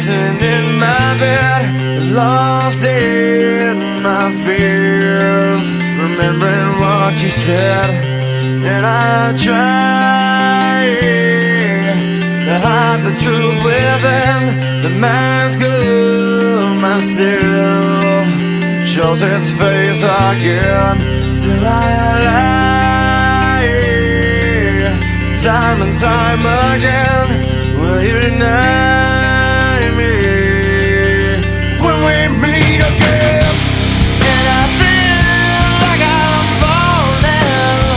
Dancing in my bed, lost in my fears, remembering what you said. And I try to hide the truth within. The mask of myself shows its face again. Still I lie, time and time again. Will you deny me when we meet again? And I feel like I'm falling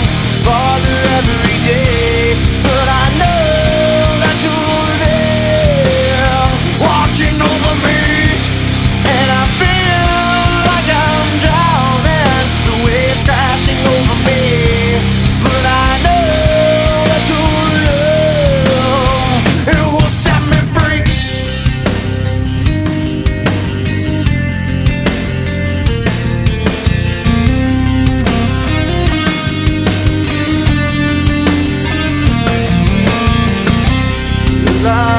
farther every day, but I know that you're there watching over me. And I feel like I'm drowning, the waves crashing over me, but I know that your love, it will set me free. Love